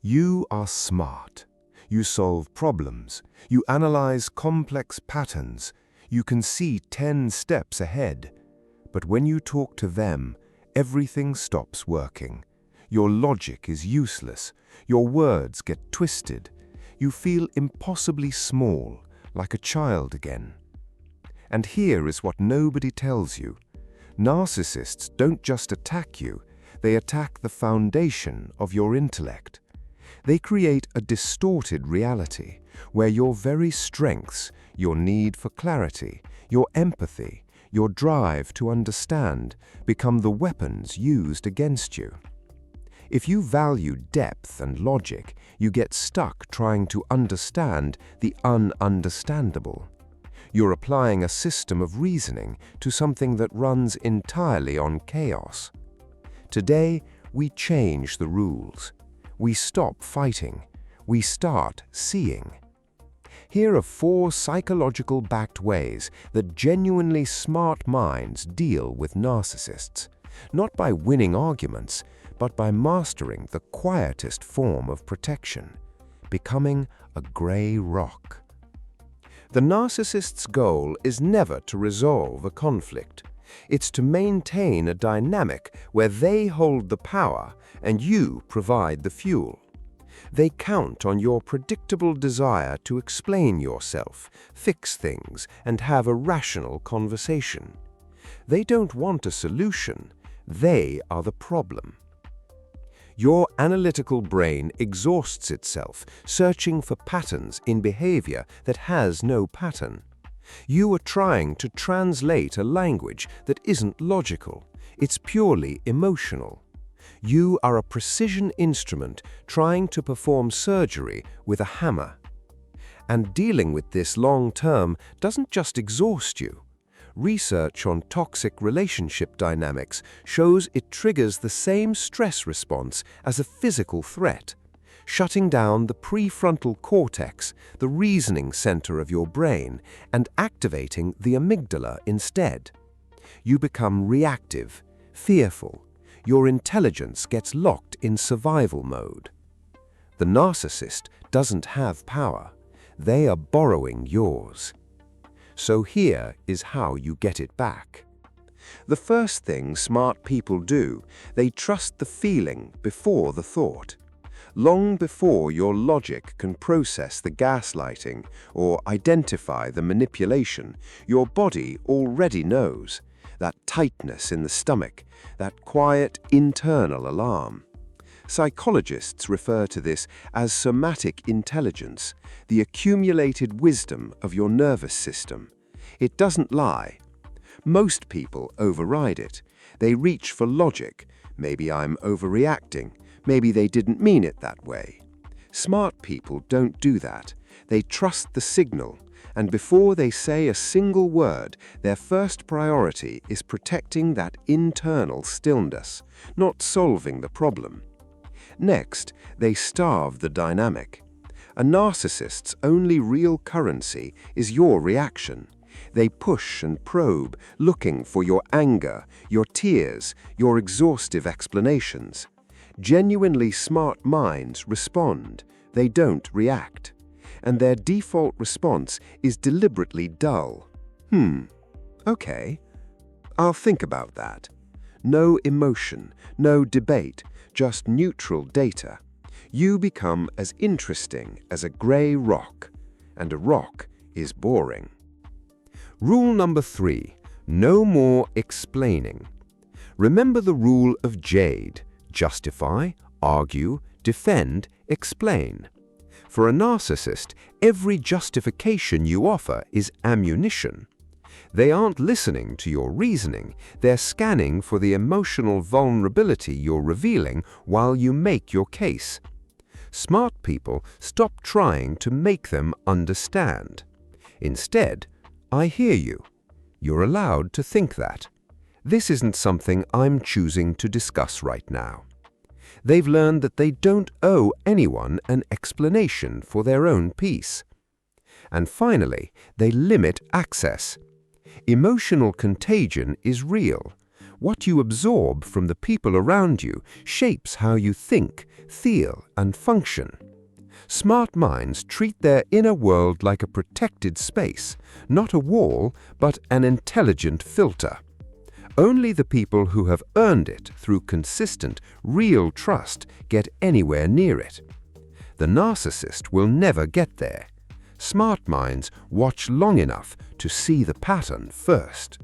You are smart. You solve problems. You analyze complex patterns. You can see 10 steps ahead. But when you talk to them, everything stops working. Your logic is useless. Your words get twisted. You feel impossibly small, like a child again. And here is what nobody tells you. Narcissists don't just attack you, they attack the foundation of your intellect. They create a distorted reality where your very strengths, your need for clarity, your empathy, your drive to understand become the weapons used against you. If you value depth and logic, you get stuck trying to understand the ununderstandable. You're applying a system of reasoning to something that runs entirely on chaos. Today, we change the rules. We stop fighting. We start seeing. Here are 4 psychological-backed ways that genuinely smart minds deal with narcissists, not by winning arguments, but by mastering the quietest form of protection, becoming a gray rock. The narcissist's goal is never to resolve a conflict. It's to maintain a dynamic where they hold the power and you provide the fuel. They count on your predictable desire to explain yourself, fix things, and have a rational conversation. They don't want a solution. They are the problem. Your analytical brain exhausts itself, searching for patterns in behavior that has no pattern. You are trying to translate a language that isn't logical. It's purely emotional. You are a precision instrument trying to perform surgery with a hammer. And dealing with this long-term doesn't just exhaust you. Research on toxic relationship dynamics shows it triggers the same stress response as a physical threat, shutting down the prefrontal cortex, the reasoning center of your brain, and activating the amygdala instead. You become reactive, fearful. Your intelligence gets locked in survival mode. The narcissist doesn't have power. They are borrowing yours. So here is how you get it back. The first thing smart people do, they trust the feeling before the thought. Long before your logic can process the gaslighting or identify the manipulation, your body already knows. That tightness in the stomach, that quiet internal alarm. Psychologists refer to this as somatic intelligence, the accumulated wisdom of your nervous system. It doesn't lie. Most people override it. They reach for logic. Maybe I'm overreacting. Maybe they didn't mean it that way. Smart people don't do that. They trust the signal, and before they say a single word, their first priority is protecting that internal stillness, not solving the problem. Next, they starve the dynamic. A narcissist's only real currency is your reaction. They push and probe, looking for your anger, your tears, your exhaustive explanations. Genuinely smart minds respond. They don't react. And their default response is deliberately dull. Okay. I'll think about that. No emotion, no debate, just neutral data. You become as interesting as a gray rock, and a rock is boring. Rule number 3, no more explaining. Remember the rule of JADE: justify, argue, defend, explain. For a narcissist, every justification you offer is ammunition. They aren't listening to your reasoning, they're scanning for the emotional vulnerability you're revealing while you make your case. Smart people stop trying to make them understand. Instead, I hear you. You're allowed to think that. This isn't something I'm choosing to discuss right now. They've learned that they don't owe anyone an explanation for their own peace. And finally, they limit access. Emotional contagion is real. What you absorb from the people around you shapes how you think, feel, and function. Smart minds treat their inner world like a protected space, not a wall, but an intelligent filter. Only the people who have earned it through consistent, real trust get anywhere near it. The narcissist will never get there. Smart minds watch long enough to see the pattern first.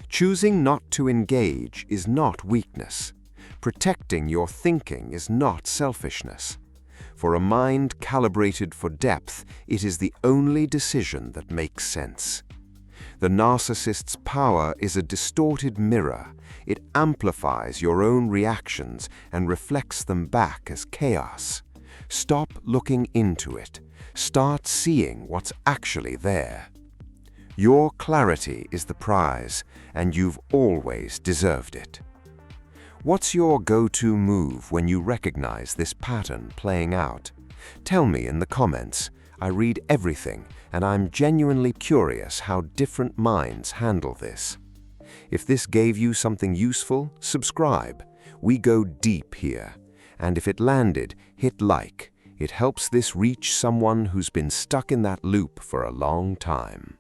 Choosing not to engage is not weakness. Protecting your thinking is not selfishness. For a mind calibrated for depth, it is the only decision that makes sense. The narcissist's power is a distorted mirror. It amplifies your own reactions and reflects them back as chaos. Stop looking into it. Start seeing what's actually there. Your clarity is the prize, and you've always deserved it. What's your go-to move when you recognize this pattern playing out? Tell me in the comments. I read everything, and I'm genuinely curious how different minds handle this. If this gave you something useful, subscribe. We go deep here. And if it landed, hit like. It helps this reach someone who's been stuck in that loop for a long time.